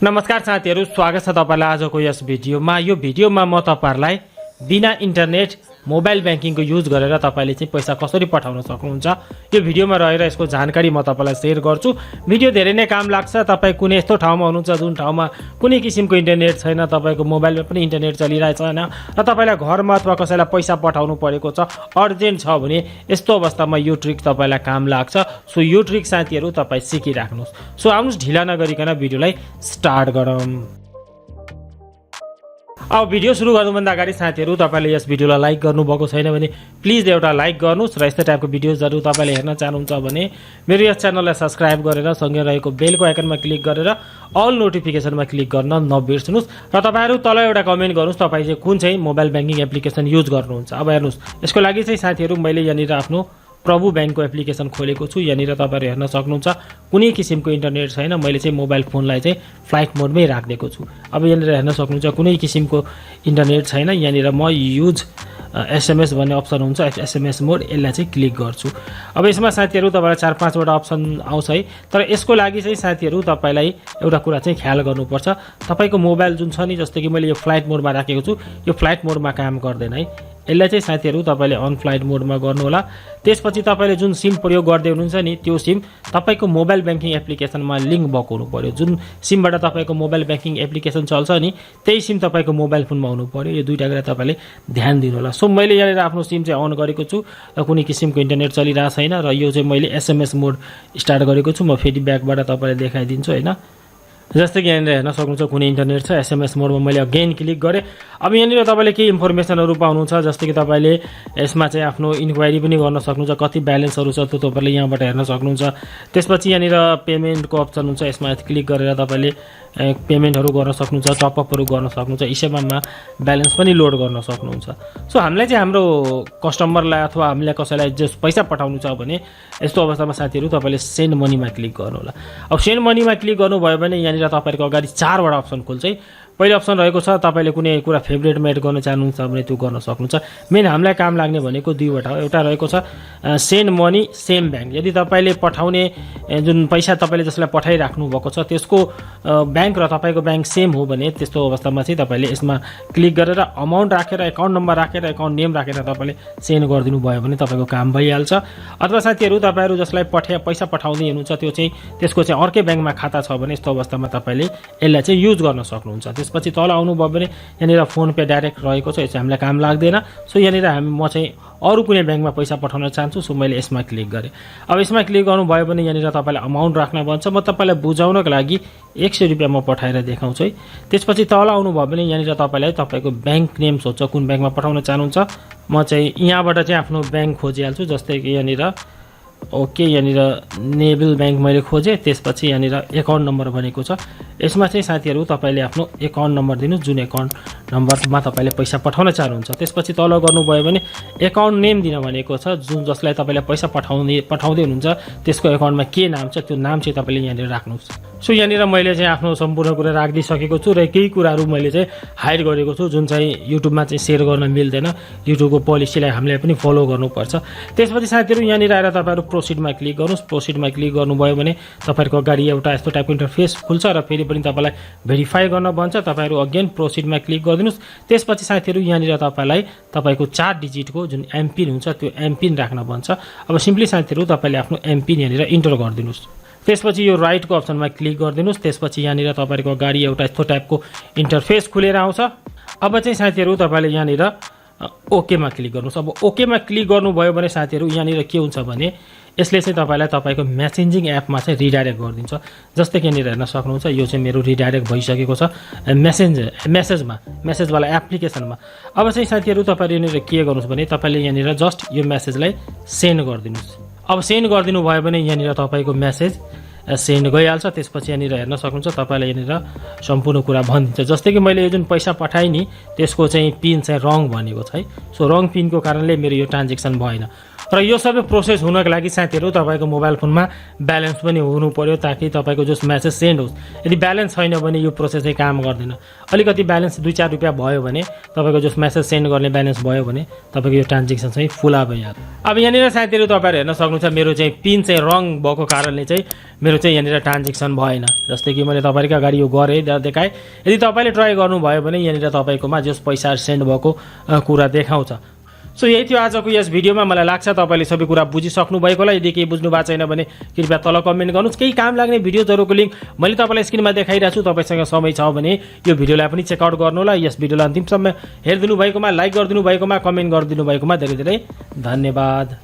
नमस्कार साथीहरु, स्वागत छ तपाईलाई आजको यस भिडियोमा। यो भिडियोमा म तपाईहरुलाई बिना इन्टरनेट मोबाइल बैंकिङको युज गरेर तपाईले चाहिँ पैसा कसरी पठाउन सक्नुहुन्छ यो भिडियोमा रहेर यसको जानकारी म तपाईलाई शेयर गर्छु। भिडियो धेरै नै काम लाग्छ। तपाई कुनै यस्तो ठाउँमा हुनुहुन्छ जुन ठाउँमा कुनै किसिमको इन्टरनेट छैन, तपाईको मोबाइलमा पनि इन्टरनेट चलिरहेको छैन र तपाईलाई घरमा अथवा कसैलाई पैसा पठाउनु परेको छ, अर्जेन्ट छ भने यस्तो अवस्थामा यो ट्रिक तपाईलाई काम लाग्छ। सो यो ट्रिक साथीहरु तपाई सिकिराख्नुस्। सो आउनुस् ढिला नगरिकन भिडियोलाई स्टार्ट गरौँ। अब भिडियो सुरु गर्नुभन्दा अगाडि साथीहरु तपाईले यस भिडियोलाई लाइक गर्नुभएको छैन भने प्लिज एउटा लाइक गर्नुस् र यस्तै टाइपको भिडियोजहरु तपाईले हेर्न चाहनुहुन्छ भने मेरो यस च्यानललाई सब्स्क्राइब गरेर सँगै रहेको बेलको आइकनमा क्लिक गरेर अल नोटिफिकेसनमा क्लिक गर्न नबिर्सनुस् र तपाईहरु तल एउटा कमेन्ट गर्नुस् तपाई चाहिँ कुन चाहिँ मोबाइल बैंकिङ एप्लिकेसन युज गर्नुहुन्छ। अब हेर्नुस्, यसको लागि चाहिँ साथीहरु मैले यहाँनिर आफ्नो प्रभु बैंकको एप्लिकेसन खोलेको छु। यहाँनिर तपाईहरु हेर्न सक्नुहुन्छ कुनै किसिमको इन्टरनेट छैन। मैले चाहिँ मोबाइल फोनलाई चाहिँ फ्लाइट मोडमै राख्दिएको छु। अब यहाँनिर हेर्न सक्नुहुन्छ कुनै किसिमको इन्टरनेट छैन। यहाँनिर म युज एसएमएस भन्ने अप्सन हुन्छ, एसएमएस मोड, यसलाई चाहिँ क्लिक गर्छु। अब यसमा साथीहरु तपाईलाई 4-5 वटा अप्सन आउँछ है। तर यसको लागि चाहिँ साथीहरु तपाईलाई एउटा कुरा चाहिँ ख्याल गर्नुपर्छ। तपाईको मोबाइल जुन छ नि, जस्तो कि मैले यो फ्लाइट मोडमा राखेको छु, यो फ्लाइट मोडमा काम गर्दैन है। यसलाई चाहिँ साथीहरु तपाईले अन फ्लाइट मोडमा गर्नु होला। त्यसपछि तपाईले जुन सिम प्रयोग गर्दै हुनुहुन्छ नि, त्यो सिम तपाईको मोबाइल बैंकिङ एप्लिकेसनमा लिंक भएको हुनु पर्यो। जुन सिमबाट तपाईको मोबाइल बैंकिङ एप्लिकेसन चल्छ नि, त्यही सिम तपाईको मोबाइल फोनमा हुनु पर्यो। यो दुईटा कुरा तपाईले ध्यान दिनु होला। सो मैले यहाँ आफ्नो सिम चाहिँ अन गरेको छु र कुनै किसिमको इन्टरनेट चलिरहेको छैन र यो चाहिँ मैले एसएमएस मोड स्टार्ट गरेको छु। म फेरि ब्याकबाट तपाईलाई देखाइदिन्छु हैन। जस्तै कि यहाँनिर हेर्न सक्नुहुन्छ कुनै इन्टरनेट छ, एसएमएस मोडमा मैले अगेन क्लिक गरेँ। अब यहाँनिर तपाईले केही इन्फर्मेसनहरु पाउनुहुन्छ। जस्तै कि तपाईले यसमा चाहिँ आफ्नो इन्क्वायरी पनि गर्न सक्नुहुन्छ, कति ब्यालेन्सहरु छ त्यो तपाईले यहाँबाट हेर्न सक्नुहुन्छ। त्यसपछि यहाँनिर पेमेन्टको अप्सन हुन्छ, यसमा क्लिक गरेर तपाईले पेमेन्टहरु गर्न सक्नुहुन्छ, टपअपहरु गर्न सक्नुहुन्छ, इसेममा ब्यालेन्स पनि लोड गर्न सक्नुहुन्छ। सो हामीलाई चाहिँ हाम्रो कस्टमरलाई अथवा हामीले कसैलाई जस पैसा पठाउनु छ भने यस्तो अवस्थामा साथीहरु तपाईले सेन्ड मनीमा क्लिक गर्नु होला। अब सेन्ड मनीमा क्लिक गर्नुभयो भने यहाँनिर तपाईहरुको अगाडि 4 वटा अप्सन खुल्छ है। पहिलो अप्सन रहेको छ तपाईले कुनै कुरा फेभरेट मेड गर्न चाहनुहुन्छ भने त्यो गर्न सक्नुहुन्छ। मेन हामीलाई काम लाग्ने भनेको 2 वटा हो। एउटा रहेको छ सेन्ड मनी सेम बैंक। यदि तपाईले पठाउने जुन पैसा तपाईले जसलाई पठाइराख्नु भएको छ त्यसको बैंक र तपाईको बैंक सेम हो भने त्यस्तो अवस्थामा चाहिँ तपाईले यसमा क्लिक गरेर अमाउन्ट राखेर एकाउन्ट नम्बर राखेर एकाउन्ट नेम राखेर तपाईले सेन्ड गरिदिनु भयो भने तपाईको काम भइहाल्छ। अथवा साथीहरु तपाईहरु जसलाई पैसा पठाउँदै हुनुहुन्छ त्यो चाहिँ त्यसको चाहिँ अर्कै बैंकमा खाता छ भने यस्तो अवस्थामा तपाईले यसलाई चाहिँ युज गर्न सक्नुहुन्छ। त्यसपछि तल आउनु भयो भने यहाँनिर फोन पे डाइरेक्ट रहेको छ, यो चाहिँ हामीलाई काम लाग्दैन। सो यहाँनिर म चाहिँ अरु कुनै बैंकमा पैसा पठाउन चाहन्छु, सो मैले यसमा क्लिक गरेँ। अब यसमा क्लिक गर्नु भयो भने यहाँनिर तपाईलाई अमाउन्ट राख्न भन्छ। म तपाईलाई बुझाउनको लागि 100 रुपैयाँ म पठाएर देखाउँछु है। त्यसपछि तल आउनु भयो भने यहाँनिर तपाईलाई तपाईको बैंक नेम सोध्छ, कुन बैंकमा पठाउन चाहनुहुन्छ। म चाहिँ यहाँबाट चाहिँ आफ्नो बैंक खोजिहाल्छु। जस्तै कि यहाँनिर ओके, यहाँनिर नेबल बैंक मैले खोजेँ। त्यसपछि यहाँनिर एकाउन्ट नम्बर भनेको छ। यसमा चाहिँ साथीहरु तपाईले आफ्नो एकाउन्ट नम्बर दिनुस्, जुन एकाउन्ट नम्बरमा तपाईले पैसा पठाउन चाहनुहुन्छ। त्यसपछि तल गर्नुभयो भने एकाउन्ट नेम दिन भनेको छ, जुन जसलाई तपाईले पैसा पठाउँदै हुनुहुन्छ त्यसको एकाउन्टमा के नाम छ त्यो नाम चाहिँ तपाईले यहाँनिर राख्नुस्। सो यहाँनिर मैले चाहिँ आफ्नो सम्पूर्ण कुरा राखिदिसकेको छु र केही कुराहरु मैले चाहिँ हाइड गरेको छु जुन चाहिँ युट्युबमा चाहिँ शेयर गर्न मिल्दैन। युट्युबको पोलिसीलाई हामीले पनि फलो गर्नुपर्छ। त्यसपछि साथीहरु यहाँनिर आएर तपाईहरु प्रोसिडमा क्लिक गर्नुस्। प्रोसिडमा क्लिक गर्नुभयो भने तपाईहरुको अगाडि एउटा यस्तो टाइपको इन्टरफेस खुल्छ र फेरि पनि तपाईलाई भेरिफाई गर्न भन्छ। तपाईहरु अगेन प्रोसिडमा क्लिक गरिदिनुस्। त्यसपछि साथीहरु यहाँनिर तपाईलाई तपाईको 4 डिजिटको जुन एमपिन हुन्छ त्यो एमपिन राख्न भन्छ। अब सिम्पली साथीहरु तपाईले आफ्नो एमपिन यहाँनिर इन्टर गरिदिनुस्। त्यसपछि यो राइटको अप्सनमा क्लिक गरिदिनुस्। त्यसपछि यहाँनिर तपाईहरुको अगाडि एउटा यस्तो टाइपको इन्टरफेस खुलेर आउँछ। अब चाहिँ साथीहरु तपाईले यहाँनिर ओकेमा क्लिक गर्नुस्। अब ओकेमा क्लिक गर्नुभयो भने साथीहरु यहाँनिर के हुन्छ भने यसले चाहिँ तपाईलाई तपाईको मेसेन्जिङ एपमा चाहिँ रिडाइरेक्ट गरिदिन्छ। जस्तै कि यहाँनिर हेर्न सक्नुहुन्छ यो चाहिँ मेरो रिडाइरेक्ट भइसकेको छ मेसेज वाला एप्लिकेसनमा। अब चाहिँ साथीहरु तपाईले यहाँनिर के गर्नुस् भने तपाईले यहाँनिर जस्ट यो मेसेजलाई सेन्ड गरिदिनुस्। अब सेन्ड गरिदिनु भयो भने यहाँनिर तपाईको मेसेज सेन्ड गइहाल्छ। त्यसपछि यहाँनिर हेर्न सक्नुहुन्छ तपाईलाई यहाँनिर सम्पूर्ण कुरा भनिदिन्छ। जस्तै कि मैले यो जुन पैसा पठाएँ नि त्यसको चाहिँ पिन चाहिँ रङ भनेको छ है। सो रङ पिनको कारणले मेरो यो ट्रान्जेक्सन भएन। र यो सबै प्रोसेस हुनको लागि साथीहरू तपाईँको मोबाइल फोनमा ब्यालेन्स पनि हुनु पर्यो ताकि तपाईँको जस मेसेज सेन्ड होस्। यदि ब्यालेन्स छैन भने यो प्रोसेस चाहिँ काम गर्दैन। अलिकति ब्यालेन्स 2-4 रुपियाँ भयो भने तपाईँको जस मेसेज सेन्ड गर्ने ब्यालेन्स भयो भने तपाईँको यो ट्रान्जेक्सन चाहिँ फुला भइहाल्छ। अब यहाँनिर साथीहरू तपाईँहरू हेर्न सक्नुहुन्छ मेरो चाहिँ पिन चाहिँ रङ भएको कारणले चाहिँ मेरो चाहिँ यहाँनिर ट्रान्जेक्सन भएन। जस्तै कि मैले तपाईँको अगाडि यो गरेँ देखाएँ। यदि तपाईँले ट्राई गर्नुभयो भने यहाँनिर तपाईँकोमा जस पैसा सेन्ड भएको कुरा देखाउँछ। सो यही थियो आजको यस भिडियोमा। मलाई लाग्छ तपाईँले सबै कुरा बुझिसक्नु भएको होला। यदि केही बुझ्नु भएको छैन भने कृपया तल कमेन्ट गर्नुहोस्। केही काम लाग्ने भिडियोजहरूको लिङ्क मैले तपाईँलाई स्क्रिनमा देखाइरहेको छु। तपाईँसँग समय छ भने यो भिडियोलाई पनि चेकआउट गर्नु होला। यस भिडियोलाई अन्तिमसम्म हेरिदिनु भएकोमा, लाइक गरिदिनु भएकोमा, कमेन्ट गरिदिनु भएकोमा धेरै धेरै धन्यवाद।